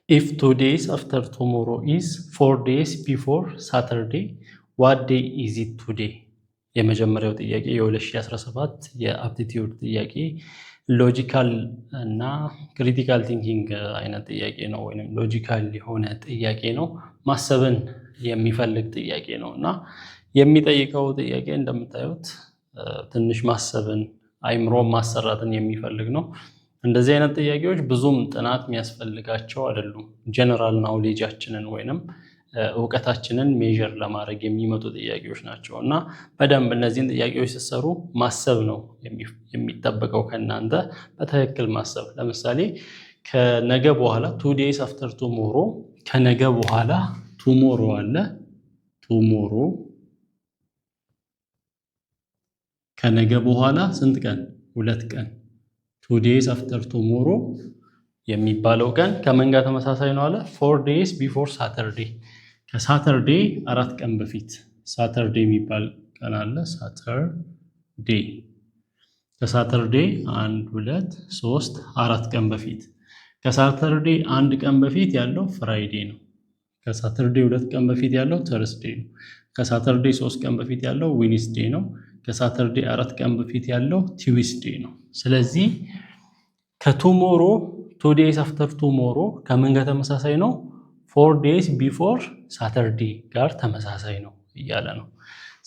If 2 days after tomorrow is 4 days before Saturday, what day is it today? የመጀመሪያው ጥያቄ የ2017 የአፕቲቲዩድ ጥያቄ ሎጂካል እና ክሪቲካል ቲንኪንግ አይነት ጥያቄ ነው ወይንም ሎጂካል የሆነ ጥያቄ ነው። ማሰብን የሚፈልግ ጥያቄ ነው እና የሚጠይቀው ጥያቄ እንደምታዩት ትንሽ ማሰብን አይምሮ ማሰራትን የሚፈልግ ነው። እንደዚህ አይነት ጥያቄዎች ብዙም ጥናት የሚያስፈልጋቸው አይደሉም። ጀነራል ናውሌጃችንን ወይንም እውቀታችንን ሜዠር ለማድረግ የሚመጡ ጥያቄዎች ናቸው እና በደንብ እነዚህን ጥያቄዎች ሲሰሩ ማሰብ ነው የሚጠበቀው ከእናንተ በትክክል ማሰብ። ለምሳሌ ከነገ በኋላ 2 days after tomorrow ከነገ በኋላ ቱሞሮ አለ። ቱሞሮ ከነገ በኋላ ስንት ቀን? 2 ቀን። 2 days after tomorrow የሚባለው ቀን ከምን ጋር ተመሳሳይ ነው አለ? 4 days before Saturday ከሳተርዴ 4 ቀን በፊት ሳተርዴ የሚባል ቀን አለ። ሳተርዴ ከሳተርዴ 1 2 3 4 ቀን በፊት ከሳተርዴ 1 ቀን በፊት ያለው ፍራይዴ ነው። ከሳተርዴ 2 ቀን በፊት ያለው ተርስዴ ነው። ከሳተርዴ 3 ቀን በፊት ያለው ዌድነስዴ ነው። ከሳተርዴ 4 ቀን በፊት ያለው ቲውስዴ ነው። ስለዚህ ከቱሞሮ 2 days after tomorrow ከምን ጋር ተመሳሳይ ነው? 4 days before Saturday ጋር ተመሳሳይ ነው እያለ ነው።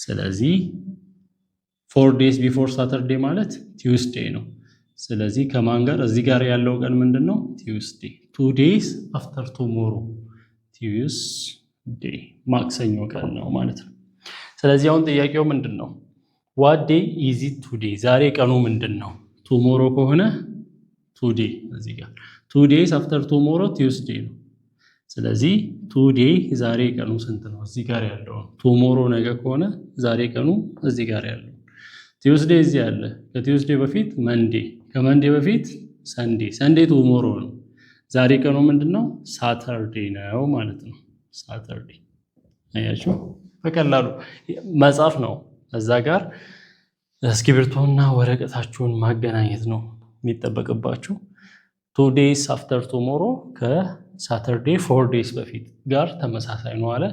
ስለዚህ 4 days before Saturday ማለት ቲውስዴ ነው። ስለዚህ ከማን ጋር እዚህ ጋር ያለው ቀን ምንድን ነው? ቲውስዴ። 2 days after tomorrow ቲውስዴ ማክሰኞ ቀን ነው ማለት ነው። ስለዚህ አሁን ጥያቄው ምንድን ነው? what day is it today? ዛሬ ቀኑ ምንድን ነው? ቱሞሮ ከሆነ ቱዴይ እዚህ ጋር 2 days after tomorrow ቲውስዴ ነው። ስለዚህ ቱዴ ዛሬ ቀኑ ስንት ነው? እዚህ ጋር ያለው። ቱሞሮ ነገ ከሆነ ዛሬ ቀኑ እዚህ ጋር ያለው። ቲውስዴ እዚህ አለ። ከቲውስዴ በፊት መንዴ፣ ከመንዴ በፊት ሰንዴ፣ ሰንዴ ቱሞሮ ነው። ዛሬ ቀኑ ምንድነው? ሳተርዴ ነው ማለት ነው። ሳተርዴ። አያችሁ፣ በቀላሉ መጻፍ ነው። እዛ ጋር እስክሪብቶና ወረቀታችሁን ማገናኘት ነው የሚጠበቅባችሁ። 2 days after tomorrow ከሳተርዴ 4 days በፊት ጋር ተመሳሳይ ነው አለ።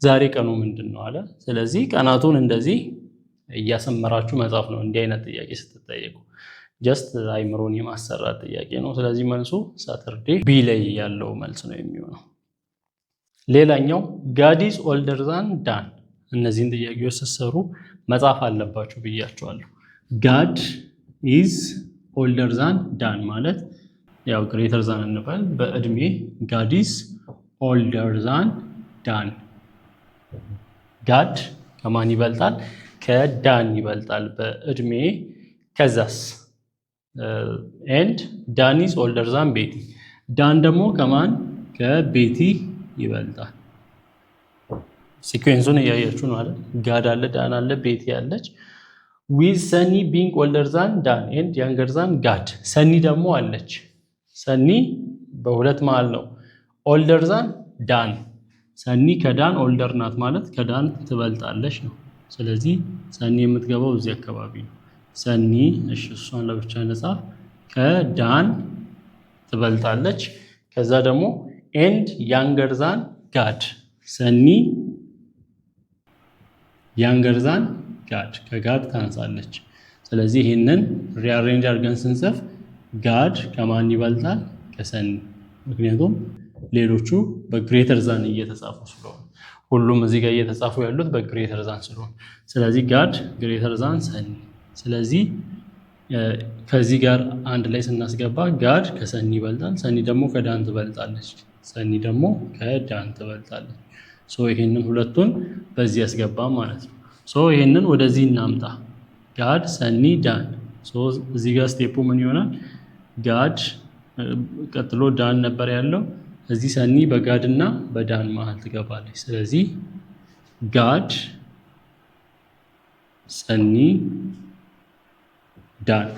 ዛሬ ቀኑ ምንድን ነው አለ። ስለዚህ ቀናቱን እንደዚህ እያሰመራችሁ መጻፍ ነው እንዲህ አይነት ጥያቄ ስትጠየቁ። ጀስት አይምሮን የማሰራት ጥያቄ ነው። ስለዚህ መልሱ ሳተርዴ ቢ ላይ ያለው መልስ ነው የሚሆነው። ሌላኛው ጋድ ኢዝ ኦልደር ዛን ዳን። እነዚህን ጥያቄዎች ስትሰሩ መጻፍ አለባችሁ ብያችኋለሁ። ጋድ ኢዝ ኦልደር ዛን ዳን ማለት ያው ግሬተር ዛን እንበል በእድሜ ጋድ ኢዝ ኦልደር ዛን ዳን። ጋድ ከማን ይበልጣል? ከዳን ይበልጣል በእድሜ። ከዛስ ኤንድ ዳን ኢዝ ኦልደር ዛን ቤቲ። ዳን ደግሞ ከማን? ከቤቲ ይበልጣል። ሲኩዌንሱን እያያችሁ ነው አይደል? ጋድ አለ፣ ዳን አለ፣ ቤቲ አለች። ዊዝ ሰኒ ቢንግ ኦልደር ዛን ዳን ኤንድ ያንገር ዛን ጋድ። ሰኒ ደግሞ አለች። ሰኒ በሁለት መሃል ነው። ኦልደር ዛን ዳን። ሰኒ ከዳን ኦልደር ናት ማለት ከዳን ትበልጣለች ነው። ስለዚህ ሰኒ የምትገባው እዚህ አካባቢ ነው። ሰኒ እሺ፣ እሷን ለብቻ ነጻፍ። ከዳን ትበልጣለች። ከዛ ደግሞ ኤንድ ያንገር ዛን ጋድ። ሰኒ ያንገር ዛን ጋድ ከጋድ ታንሳለች። ስለዚህ ይህንን ሪአሬንጅ አድርገን ስንጽፍ ጋድ ከማን ይበልጣል? ከሰኒ። ምክንያቱም ሌሎቹ በግሬተር ዛን እየተጻፉ ስለሆነ ሁሉም እዚህ ጋር እየተጻፉ ያሉት በግሬተር ዛን ስለሆነ ስለዚህ ጋድ ግሬተር ዛን ሰኒ። ስለዚህ ከዚህ ጋር አንድ ላይ ስናስገባ ጋድ ከሰኒ ይበልጣል፣ ሰኒ ደግሞ ከዳን ትበልጣለች፣ ሰኒ ደግሞ ከዳን ትበልጣለች። ሶ ይሄንን ሁለቱን በዚህ ያስገባ ማለት ነው። ሶ ይሄንን ወደዚህ እናምጣ። ጋድ ሰኒ ዳን። ሶ እዚህ ጋር ስቴፑ ምን ይሆናል? ጋድ ቀጥሎ ዳን ነበር ያለው። እዚህ ሰኒ በጋድ እና በዳን መሃል ትገባለች። ስለዚህ ጋድ ሰኒ ዳን።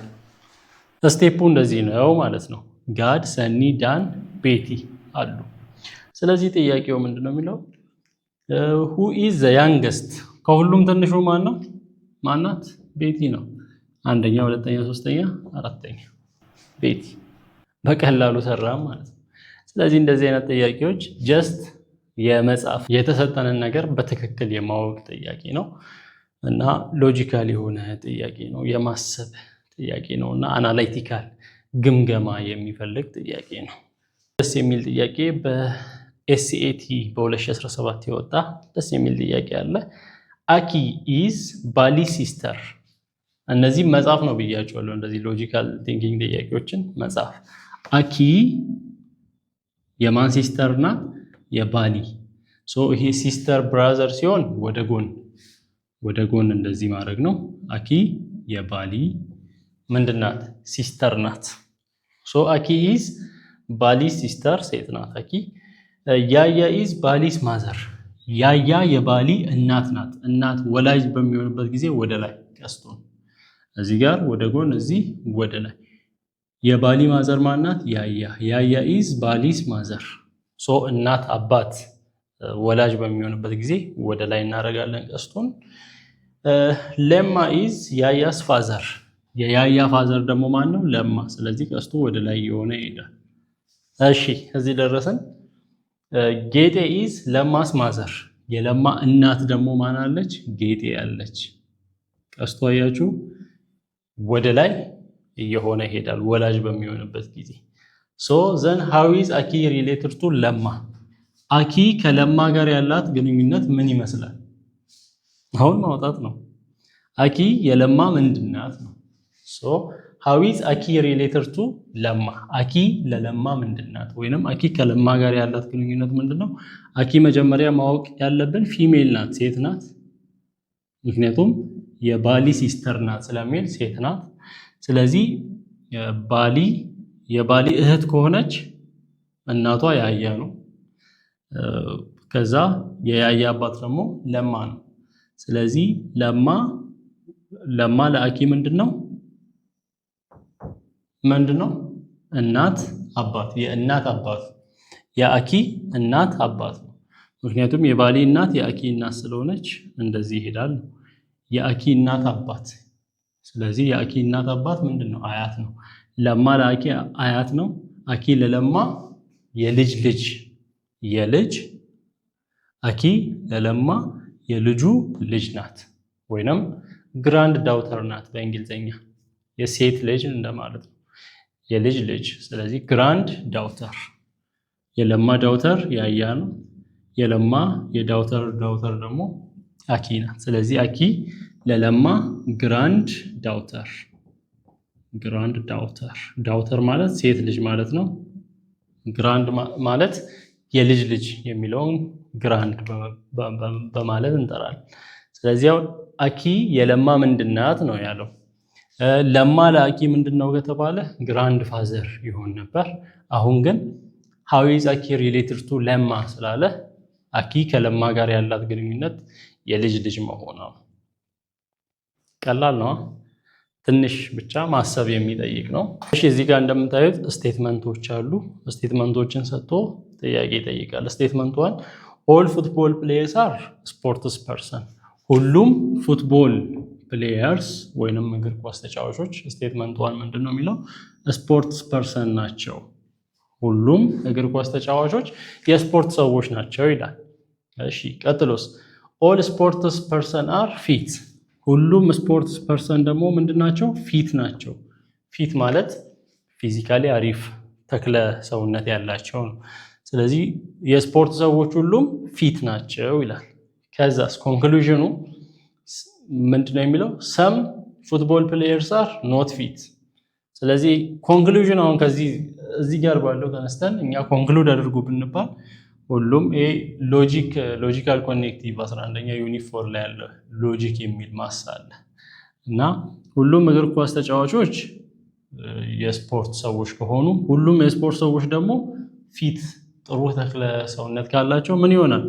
ስቴፑ እንደዚህ ነው ማለት ነው። ጋድ ሰኒ ዳን ቤቲ አሉ። ስለዚህ ጥያቄው ምንድነው የሚለው? who is the youngest? ከሁሉም ትንሹ ማን ነው? ማናት? ቤቲ ነው። አንደኛ፣ ሁለተኛ፣ ሶስተኛ፣ አራተኛ ቤቲ። በቀላሉ ሰራ ማለት ነው። ስለዚህ እንደዚህ አይነት ጥያቄዎች ጀስት የመጻፍ የተሰጠንን ነገር በትክክል የማወቅ ጥያቄ ነው እና ሎጂካል የሆነ ጥያቄ ነው፣ የማሰብ ጥያቄ ነው እና አናላይቲካል ግምገማ የሚፈልግ ጥያቄ ነው። ደስ የሚል ጥያቄ በኤስኤቲ በ2017 የወጣ ደስ የሚል ጥያቄ አለ። አኪ ኢዝ ባሊ ሲስተር። እነዚህ መጻፍ ነው ብያቸዋለሁ። እንደዚህ ሎጂካል ቲንኪንግ ጥያቄዎችን መጻፍ። አኪ የማን ሲስተር ናት? የባሊ። ይሄ ሲስተር ብራዘር ሲሆን ወደ ጎን እንደዚህ ማድረግ ነው። አኪ የባሊ ምንድን ናት? ሲስተር ናት። አኪ ኢዝ ባሊ ሲስተር ሴት ናት አኪ። ያያ ኢዝ ባሊስ ማዘር። ያያ የባሊ እናት ናት። እናት ወላጅ በሚሆንበት ጊዜ ወደ ላይ ቀስቶን እዚህ ጋር ወደ ጎን፣ እዚህ ወደ ላይ። የባሊ ማዘር ማናት? ያያ። ያያ ኢዝ ባሊስ ማዘር። እናት አባት ወላጅ በሚሆንበት ጊዜ ወደ ላይ እናደርጋለን ቀስቶን። ለማ ኢዝ ያያስ ፋዘር። የያያ ፋዘር ደግሞ ማን ነው? ለማ። ስለዚህ ቀስቱ ወደ ላይ የሆነ ይሄዳል። እሺ እዚህ ደረሰን። ጌጤ ኢዝ ለማስ ማዘር። የለማ እናት ደግሞ ማን አለች? ጌጤ ያለች። ቀስቱ አያችሁ ወደ ላይ እየሆነ ይሄዳል ወላጅ በሚሆንበት ጊዜ። ዘን ሃው ኢዝ አኪ ሪሌትድ ቱ ለማ። አኪ ከለማ ጋር ያላት ግንኙነት ምን ይመስላል? አሁን ማውጣት ነው። አኪ የለማ ምንድን ናት ነው። ሃው ኢዝ አኪ ሪሌትድ ቱ ለማ። አኪ ለለማ ምንድን ናት? ወይንም አኪ ከለማ ጋር ያላት ግንኙነት ምንድን ነው? አኪ መጀመሪያ ማወቅ ያለብን ፊሜል ናት፣ ሴት ናት። ምክንያቱም የባሊ ሲስተር ናት ስለሚል ሴት ናት። ስለዚህ የባሊ እህት ከሆነች እናቷ ያያ ነው። ከዛ የያያ አባት ደግሞ ለማ ነው። ስለዚህ ለማ ለአኪ ምንድን ነው? እናት አባት፣ የእናት አባት፣ የአኪ እናት አባት ነው። ምክንያቱም የባሊ እናት የአኪ እናት ስለሆነች እንደዚህ ይሄዳል። የአኪ እናት አባት። ስለዚህ የአኪ እናት አባት ምንድን ነው? አያት ነው። ለማ ለአኪ አያት ነው። አኪ ለለማ የልጅ ልጅ አኪ ለለማ የልጁ ልጅ ናት፣ ወይንም ግራንድ ዳውተር ናት በእንግሊዝኛ። የሴት ልጅ እንደማለት ነው፣ የልጅ ልጅ። ስለዚህ ግራንድ ዳውተር። የለማ ዳውተር ያያ ነው። የለማ የዳውተር ደግሞ አኪ ናት። ስለዚህ አኪ ለለማ ግራንድ ዳውተር። ዳውተር ማለት ሴት ልጅ ማለት ነው። ግራንድ ማለት የልጅ ልጅ የሚለውን ግራንድ በማለት እንጠራለን። ስለዚህ አኪ የለማ ምንድናት ነው ያለው። ለማ ለአኪ ምንድነው ከተባለ ግራንድ ፋዘር ይሆን ነበር። አሁን ግን ሃው ኢዝ አኪ ሪሌትድ ቱ ለማ ስላለ አኪ ከለማ ጋር ያላት ግንኙነት የልጅ ልጅ መሆኗ ነው። ቀላል ነው። ትንሽ ብቻ ማሰብ የሚጠይቅ ነው። እሺ እዚህ ጋር እንደምታዩት ስቴትመንቶች አሉ። ስቴትመንቶችን ሰጥቶ ጥያቄ ይጠይቃል። ስቴትመንት 1 ኦል ፉትቦል ፕሌየርስ አር ስፖርትስ ፐርሰን። ሁሉም ፉትቦል ፕሌየርስ ወይንም እግር ኳስ ተጫዋቾች ስቴትመንት 1 ምንድነው የሚለው? ስፖርትስ ፐርሰን ናቸው። ሁሉም እግር ኳስ ተጫዋቾች የስፖርት ሰዎች ናቸው ይላል። እሺ ቀጥሎስ? ኦል ስፖርትስ ፐርሰን አር ፊት። ሁሉም ስፖርትስ ፐርሰን ደግሞ ምንድናቸው? ፊት ናቸው። ፊት ማለት ፊዚካሊ አሪፍ ተክለ ሰውነት ያላቸው ነው። ስለዚህ የስፖርት ሰዎች ሁሉም ፊት ናቸው ይላል። ከዛስ ኮንክሉዥኑ ምንድነው የሚለው? ሰም ፉትቦል ፕሌየርስ አር ኖት ፊት። ስለዚህ ኮንክሉዥን አሁን እዚህ ጋር ባለው ተነስተን እኛ ኮንክሉድ አድርጉ ብንባል ሁሉም ሎጂካል ኮኔክቲቭ 11ኛ ዩኒት 4 ላይ ያለ ሎጂክ የሚል ማስ አለ እና ሁሉም እግር ኳስ ተጫዋቾች የስፖርት ሰዎች ከሆኑ ሁሉም የስፖርት ሰዎች ደግሞ ፊት ጥሩ ተክለ ሰውነት ካላቸው ምን ይሆናል?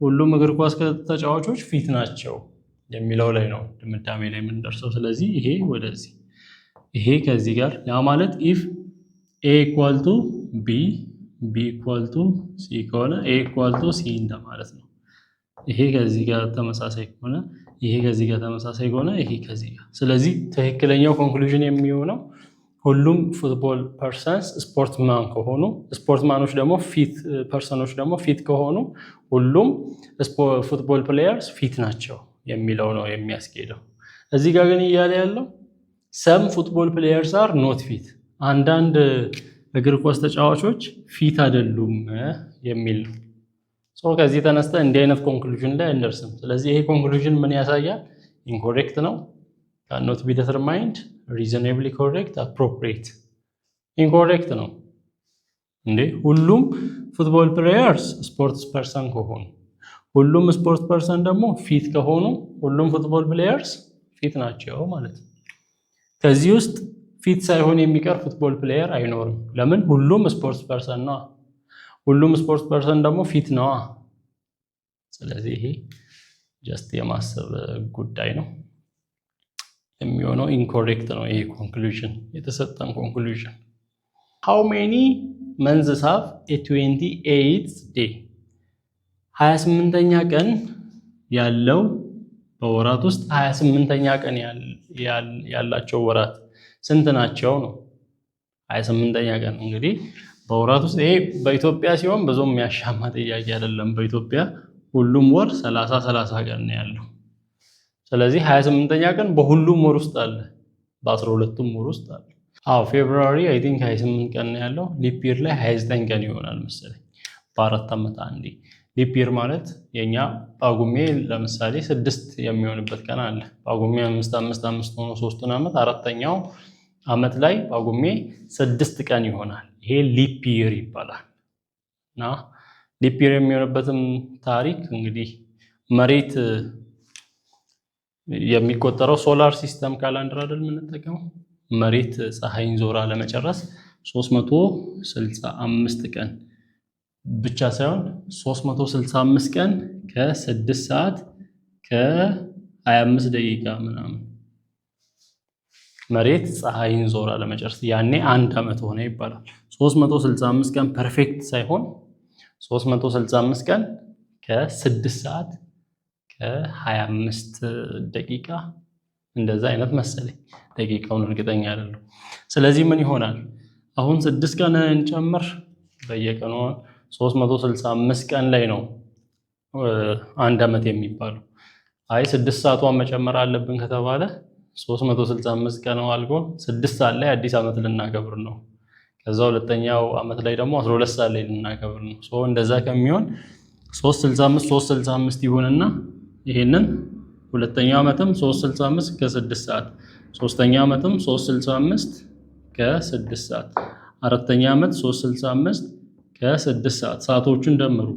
ሁሉም እግር ኳስ ተጫዋቾች ፊት ናቸው የሚለው ላይ ነው ድምዳሜ ላይ የምንደርሰው። ስለዚህ ይሄ ወደዚህ ይሄ ከዚህ ጋር ያ ማለት ኢፍ ኤ ኢኳል ቱ ቢ ኢኳል ቱ ሲ ከሆነ ኤ ኢኳል ቱ ሲ እንደማለት ነው። ይሄ ከዚህ ጋር ተመሳሳይ ከሆነ ይሄ ከዚህ ጋር ተመሳሳይ ከሆነ ይሄ ከዚህ ጋር። ስለዚህ ትክክለኛው ኮንክሉዥን የሚሆነው ሁሉም ፉትቦል ፐርሰንስ ስፖርትማን ከሆኑ ስፖርትማኖች ደግሞ ፊት ፐርሰኖች ደግሞ ፊት ከሆኑ ሁሉም ፉትቦል ፕሌየርስ ፊት ናቸው የሚለው ነው የሚያስኬደው። እዚህ ጋር ግን እያለ ያለው ሰም ፉትቦል ፕሌየርስ አር ኖት ፊት፣ አንዳንድ እግር ኳስ ተጫዋቾች ፊት አይደሉም የሚል ነው። ከዚህ ተነስተ እንዲህ አይነት ኮንክሉዥን ላይ እንደርስም። ስለዚህ ይሄ ኮንክሉዥን ምን ያሳያል? ኢንኮሬክት ነው፣ cannot be determined, reasonably correct, appropriate። ኢንኮሬክት ነው እንዴ? ሁሉም ፉትቦል ፕሌየርስ ስፖርትስ ፐርሰን ከሆኑ ሁሉም ስፖርት ፐርሰን ደግሞ ፊት ከሆኑ ሁሉም ፉትቦል ፕሌየርስ ፊት ናቸው ማለት ነው። ከዚህ ውስጥ ፊት ሳይሆን የሚቀር ፉትቦል ፕሌየር አይኖርም። ለምን? ሁሉም ስፖርት ፐርሰን ነው። ሁሉም ስፖርት ፐርሰን ደግሞ ፊት ነው። ስለዚህ ይሄ ጀስት የማሰብ ጉዳይ ነው የሚሆነው። ኢንኮሬክት ነው ይሄ ኮንክሉዥን፣ የተሰጠን ኮንክሉዥን። how many months have a 28th day? 28ኛ ቀን ያለው በወራት ውስጥ 28ኛ ቀን ያላቸው ወራት ስንት ናቸው ነው። 28ኛ ቀን እንግዲህ በወራት ውስጥ ይሄ በኢትዮጵያ ሲሆን ብዙም የሚያሻማ ጥያቄ አይደለም። በኢትዮጵያ ሁሉም ወር 30 ቀን ነው ያለው። ስለዚህ 28ኛ ቀን በሁሉም ወር ውስጥ አለ፣ በ12ቱም ወር ውስጥ አለ። ፌብሩዋሪ አይ ቲንክ 28 ቀን ነው ያለው። ሊፕ ይር ላይ 29 ቀን ይሆናል መሰለኝ፣ በአራት ዓመት አንዴ። ሊፕ ይር ማለት የኛ ጳጉሜ ለምሳሌ 6 የሚሆንበት ቀን አለ። ጳጉሜ 5 ሆኖ 3ቱን ዓመት አራተኛው ዓመት ላይ ጳጉሜ 6 ቀን ይሆናል። ይሄ ሊፕ ይር ይባላል። እና ሊፕ ይር የሚሆንበትም ታሪክ እንግዲህ መሬት የሚቆጠረው ሶላር ሲስተም ካላንደር አይደል የምንጠቀመው። መሬት ፀሐይን ዞራ ለመጨረስ 365 ቀን ብቻ ሳይሆን 365 ቀን ከ6 ሰዓት ከ25 ደቂቃ ምናምን መሬት ፀሐይን ዞራ ለመጨረስ ያኔ አንድ ዓመት ሆነ ይባላል። 365 ቀን ፐርፌክት ሳይሆን 365 ቀን ከ6 ሰዓት ከ25 ደቂቃ እንደዛ አይነት መሰለኝ። ደቂቃውን እርግጠኛ አይደለሁ። ስለዚህ ምን ይሆናል አሁን 6 ቀን እንጨምር፣ በየቀኑ 365 ቀን ላይ ነው አንድ ዓመት የሚባለው። አይ 6 ሰዓቷን መጨመር አለብን ከተባለ 365 ቀን አልቆ 6 ሰዓት ላይ አዲስ ዓመት ልናከብር ነው። ከዛ ሁለተኛው ዓመት ላይ ደግሞ 12 ሰዓት ላይ ልናከብር ነው። እንደዛ ከሚሆን 365 ይሆንና ይሄንን ሁለተኛው ዓመትም 365 ከ6 ሰዓት፣ ሶስተኛው ዓመትም 365 ከ6 ሰዓት፣ አራተኛ ዓመት 365 ከ6 ሰዓት። ሰዓቶቹን ደምሩ።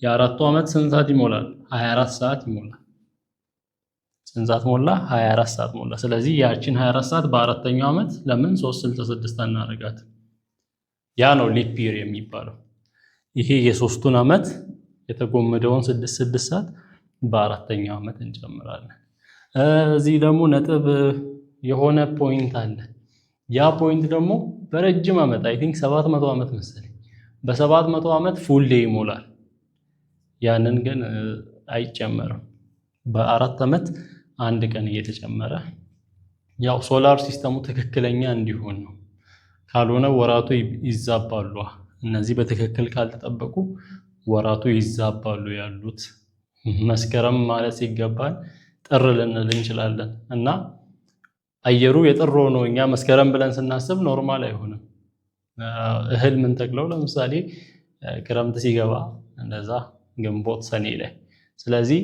የአራቱ ዓመት ስንት ሰዓት ይሞላል? 24 ሰዓት ይሞላል። ስንት ሰዓት ሞላ? 24 ሰዓት ሞላ። ስለዚህ ያቺን 24 ሰዓት በአራተኛው ዓመት ለምን 366 እናደርጋት? ያ ነው ሊፕ ይር የሚባለው። ይሄ የሶስቱን ዓመት የተጎመደውን 6 ሰዓት በአራተኛው ዓመት እንጨምራለን። እዚህ ደግሞ ነጥብ የሆነ ፖይንት አለ። ያ ፖይንት ደግሞ በረጅም ዓመት አይ ቲንክ 700 ዓመት መሰለኝ፣ በ700 ዓመት ፉል ዴይ ይሞላል። ያንን ግን አይጨመርም። በአራት ዓመት አንድ ቀን እየተጨመረ ያው ሶላር ሲስተሙ ትክክለኛ እንዲሆን ነው። ካልሆነ ወራቱ ይዛባሉ። እነዚህ በትክክል ካልተጠበቁ ወራቱ ይዛባሉ ያሉት። መስከረም ማለት ሲገባን ጥር ልንል እንችላለን እና አየሩ የጥር ሆኖ እኛ መስከረም ብለን ስናስብ ኖርማል አይሆንም። እህል ምን ተክለው ለምሳሌ ክረምት ሲገባ እንደዛ ግንቦት ሰኔ ላይ። ስለዚህ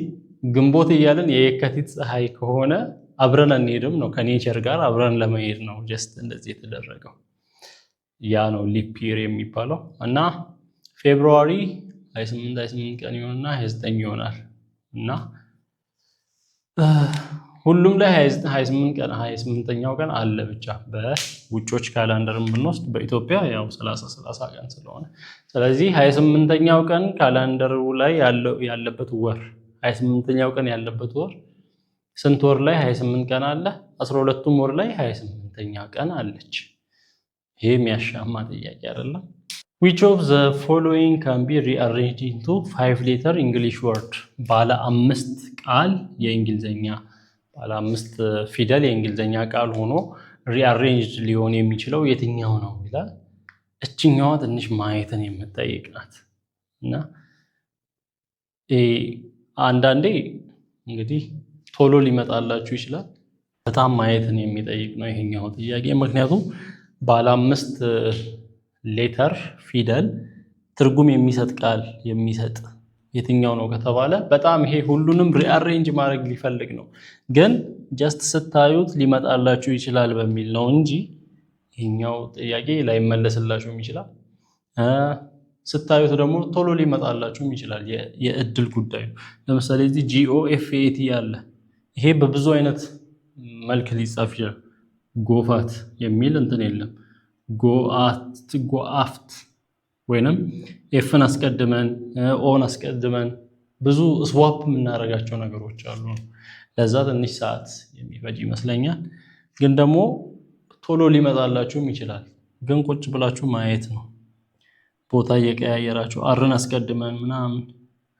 ግንቦት እያለን የየካቲት ፀሐይ ከሆነ አብረን አንሄድም ነው፣ ከኔቸር ጋር አብረን ለመሄድ ነው ጀስት እንደዚህ የተደረገው። ያ ነው ሊፕ ይር የሚባለው። እና ፌብሩዋሪ 28 ቀን ይሆንና 29 ይሆናል እና ሁሉም ላይ 28ኛው ቀን አለ ብቻ። በውጮች ካላንደርም ብንወስድ በኢትዮጵያ ያው 30 ቀን ስለሆነ ስለዚህ 28ኛው ቀን ካላንደሩ ላይ ያለበት ወር 28ኛው ቀን ያለበት ወር ስንት ወር ላይ 28 ቀን አለ? 12ቱም ወር ላይ 28ኛ ቀን አለች። ይሄ የሚያሻማ ጥያቄ አይደለም። Which of the following can be rearranged into 5-letter English word? ባለ 5 ቃል የእንግሊዘኛ ባለ 5 ፊደል የእንግሊዘኛ ቃል ሆኖ ሪአሬንጅድ ሊሆን የሚችለው የትኛው ነው ይላል። እችኛዋ ትንሽ ማየትን የምትጠይቅ ናት እና አንዳንዴ እንግዲህ ቶሎ ሊመጣላችሁ ይችላል። በጣም ማየትን የሚጠይቅ ነው ይሄኛው ጥያቄ። ምክንያቱም ባለ 5 ሌተር ፊደል ትርጉም የሚሰጥ ቃል የሚሰጥ የትኛው ነው ከተባለ በጣም ይሄ ሁሉንም ሪአሬንጅ ማድረግ ሊፈልግ ነው። ግን ጀስት ስታዩት ሊመጣላችሁ ይችላል በሚል ነው እንጂ ይሄኛው ጥያቄ ላይመለስላችሁም ይችላል። ስታዩት ደግሞ ቶሎ ሊመጣላችሁም ይችላል። የእድል ጉዳይ ነው። ለምሳሌ እዚህ GOFAT አለ። ይሄ በብዙ አይነት መልክ ሊጻፍ ይችላል። ጎፋት የሚል እንትን የለም። ጎአፍት ወይንም ኤፍን አስቀድመን ኦን አስቀድመን ብዙ ስዋፕ የምናደርጋቸው ነገሮች አሉ። ለዛ ትንሽ ሰዓት የሚፈጅ ይመስለኛል። ግን ደግሞ ቶሎ ሊመጣላችሁም ይችላል። ግን ቁጭ ብላችሁ ማየት ነው። ቦታ እየቀያየራችሁ አርን አስቀድመን ምናምን።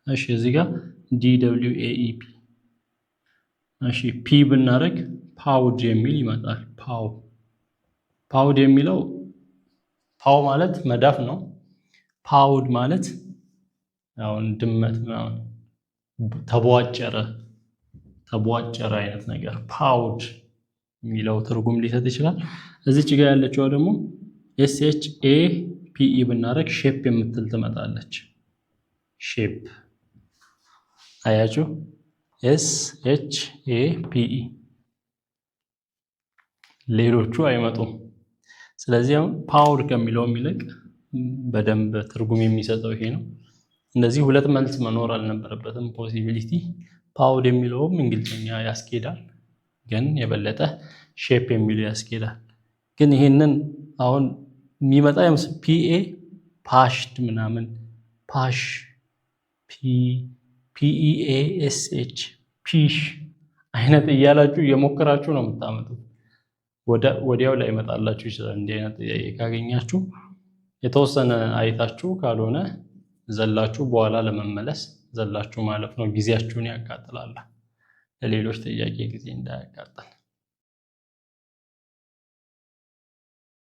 እሺ እዚህ ጋር DWAEP። እሺ ፒ ብናደርግ ፓውድ የሚል ይመጣል። ፓውድ የሚለው ፓው ማለት መዳፍ ነው። ፓውድ ማለት አሁን ድመት ምናምን ተቧጨረ አይነት ነገር ፓውድ የሚለው ትርጉም ሊሰጥ ይችላል። እዚች ጋር ያለችው ደግሞ SHAPE ብናደርግ ሼፕ የምትል ትመጣለች። ሼፕ አያችሁ? SHAPE ሌሎቹ አይመጡም። ስለዚህ አሁን ፓውድ ከሚለው የሚልቅ በደንብ ትርጉም የሚሰጠው ይሄ ነው። እንደዚህ ሁለት መልስ መኖር አልነበረበትም። ፖሲቢሊቲ ፓውድ የሚለውም እንግሊዝኛ ያስኬዳል፣ ግን የበለጠ ሼፕ የሚለው ያስኬዳል። ግን ይሄንን አሁን የሚመጣ PA ፓሽድ ምናምን ፓሽ PEASH ፒሽ አይነት እያላችሁ እየሞከራችሁ ነው የምታመጡት። ወዲያው ላይ ይመጣላችሁ ይችላል። እንዲህ አይነት ጥያቄ ካገኛችሁ የተወሰነ አይታችሁ ካልሆነ ዘላችሁ በኋላ ለመመለስ ዘላችሁ ማለፍ ነው። ጊዜያችሁን ያቃጥላል። ለሌሎች ጥያቄ ጊዜ እንዳያቃጥል